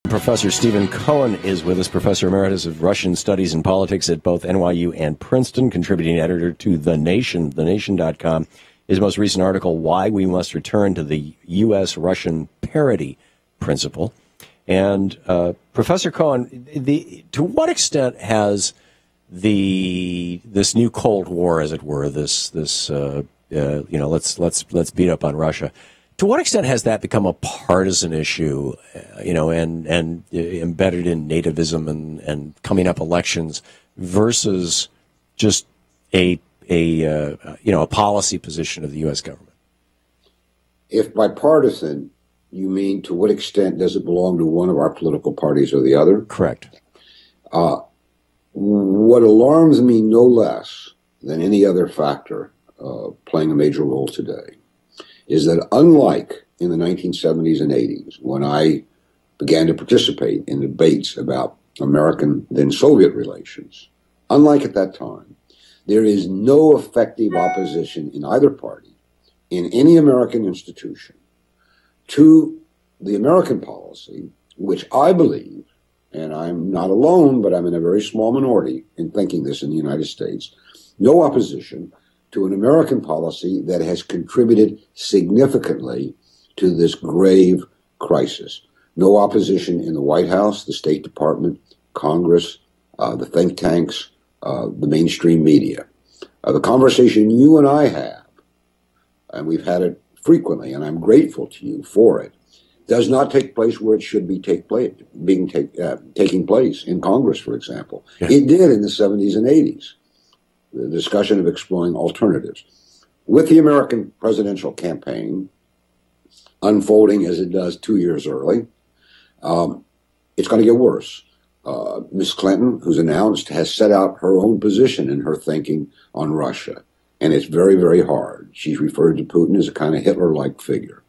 Professor Stephen Cohen is with us, Professor Emeritus of Russian Studies and Politics at both NYU and Princeton, contributing editor to The Nation, thenation.com. His most recent article, Why We Must Return to the U.S.-Russian Parity Principle. And Professor Cohen, to what extent has this new Cold War, as it were, let's beat up on Russia, to what extent has that become a partisan issue, and embedded in nativism and coming up elections versus just a policy position of the U.S. government? If by partisan you mean to what extent does it belong to one of our political parties or the other? Correct. What alarms me no less than any other factor playing a major role today is that unlike in the 1970s and 80s, when I began to participate in debates about American, then Soviet relations, unlike at that time, there is no effective opposition in either party, in any American institution, to the American policy, which I believe, and I'm not alone, but I'm in a very small minority in thinking this in the United States, no opposition to an American policy that has contributed significantly to this grave crisis. No opposition in the White House, the State Department, Congress, the think tanks, the mainstream media. The conversation you and I have, and we've had it frequently, and I'm grateful to you for it, does not take place where it should be taking place in Congress, for example. Yeah. It did in the 70s and 80s. The discussion of exploring alternatives. With the American presidential campaign unfolding as it does 2 years early, it's going to get worse. Ms. Clinton, who's announced, has set out her own position in her thinking on Russia, and it's very, very hard. She's referred to Putin as a kind of Hitler-like figure.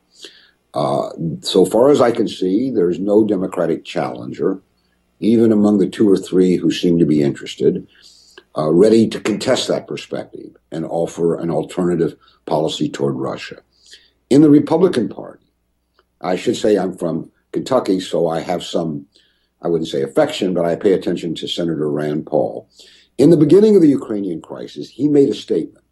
So far as I can see, there's no Democratic challenger, even among the 2 or 3 who seem to be interested, ready to contest that perspective and offer an alternative policy toward Russia. In the Republican Party, I should say I'm from Kentucky, so I have some, I wouldn't say affection, but I pay attention to Senator Rand Paul. In the beginning of the Ukrainian crisis, he made a statement,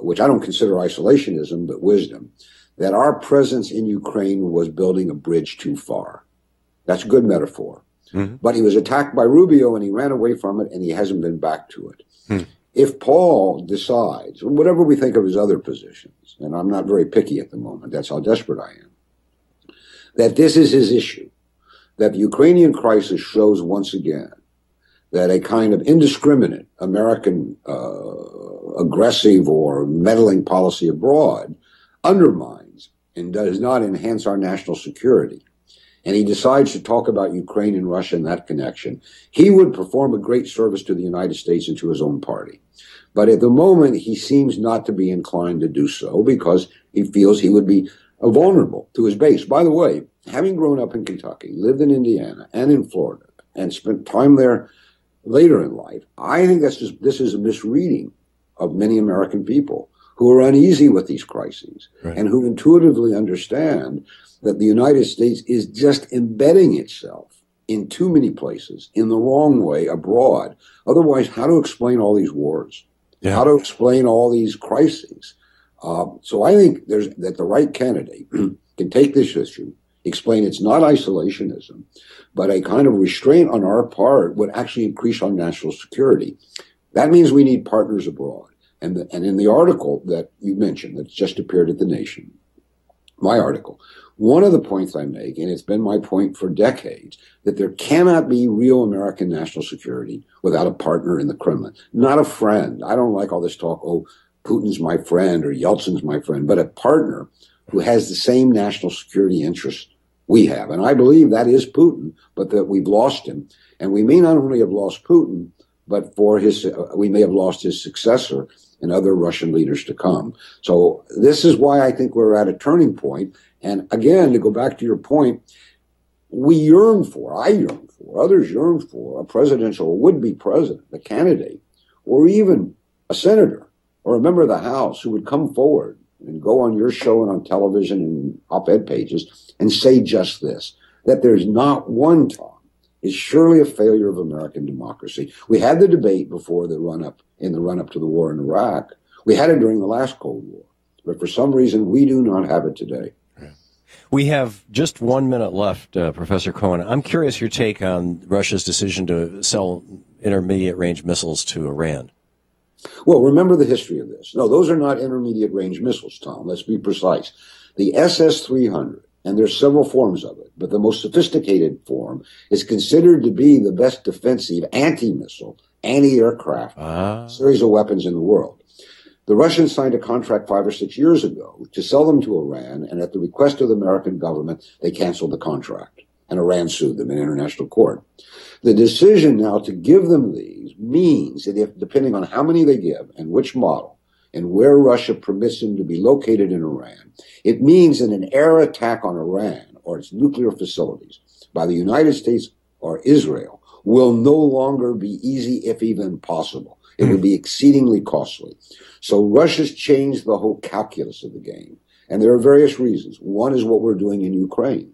which I don't consider isolationism, but wisdom, that our presence in Ukraine was building a bridge too far. That's a good metaphor. Mm-hmm. But he was attacked by Rubio and he ran away from it and he hasn't been back to it. Mm-hmm. If Paul decides, whatever we think of his other positions, and I'm not very picky at the moment, that's how desperate I am, that this is his issue, that the Ukrainian crisis shows once again that a kind of indiscriminate American aggressive or meddling policy abroad undermines and does not enhance our national security, and he decides to talk about Ukraine and Russia in that connection, he would perform a great service to the United States and to his own party. But at the moment, he seems not to be inclined to do so because he feels he would be vulnerable to his base. By the way, having grown up in Kentucky, lived in Indiana and in Florida, and spent time there later in life, I think this is a misreading of many American people who are uneasy with these crises, right, and who intuitively understand that the United States is just embedding itself in too many places in the wrong way abroad. Otherwise, how to explain all these wars? Yeah. How to explain all these crises? So I think that the right candidate can take this issue, explain it's not isolationism, but a kind of restraint on our part would actually increase our national security. That means we need partners abroad. And in the article that you mentioned that just appeared at The Nation, my article, one of the points I make, and it's been my point for decades, that there cannot be real American national security without a partner in the Kremlin, not a friend. I don't like all this talk, oh, Putin's my friend or Yeltsin's my friend, but a partner who has the same national security interests we have. And I believe that is Putin, but that we've lost him. And we may not only have lost Putin, but we may have lost his successor and other Russian leaders to come. So this is why I think we're at a turning point. And again, to go back to your point, I yearn for, others yearn for a presidential, would-be president, a candidate, or even a senator or a member of the House who would come forward and go on your show and on television and op-ed pages and say just this, that there's not one, Tom, is surely a failure of American democracy. We had the debate before the run-up to the war in Iraq. We had it during the last Cold War. But for some reason, we do not have it today. We have just 1 minute left, Professor Cohen. I'm curious your take on Russia's decision to sell intermediate-range missiles to Iran. Well, remember the history of this. No, those are not intermediate-range missiles, Tom. Let's be precise. The SS-300, and there's several forms of it, but the most sophisticated form is considered to be the best defensive anti-missile, anti-aircraft series of weapons in the world. The Russians signed a contract 5 or 6 years ago to sell them to Iran, and at the request of the American government, they canceled the contract, and Iran sued them in international court. The decision now to give them these means that if, depending on how many they give and which model, and where Russia permits them to be located in Iran, it means that an air attack on Iran or its nuclear facilities by the United States or Israel will no longer be easy, if even possible. It would be exceedingly costly. So Russia's changed the whole calculus of the game. And there are various reasons. One is what we're doing in Ukraine.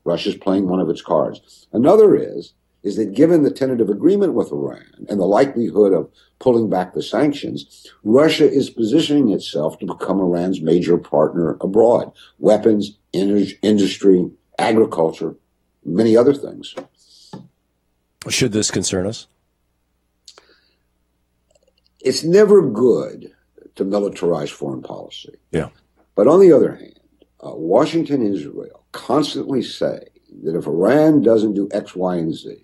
Russia's playing one of its cards. Another is that given the tentative agreement with Iran and the likelihood of pulling back the sanctions, Russia is positioning itself to become Iran's major partner abroad. Weapons, industry, agriculture, many other things. Should this concern us? It's never good to militarize foreign policy. Yeah. But on the other hand, Washington and Israel constantly say that if Iran doesn't do X, Y, and Z,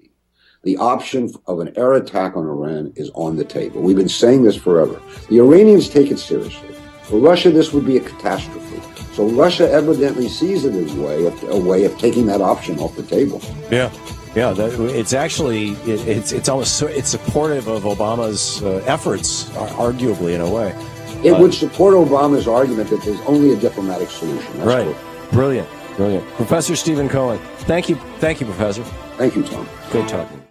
the option of an air attack on Iran is on the table. We've been saying this forever. The Iranians take it seriously. For Russia, this would be a catastrophe. So Russia evidently sees it as a way of taking that option off the table. Yeah. Yeah, it's actually, it's almost, it's supportive of Obama's efforts, arguably, in a way. It would support Obama's argument that there's only a diplomatic solution. That's right. Correct. Brilliant. Professor Stephen Cohen, thank you, Professor. Thank you, Tom. Great talking.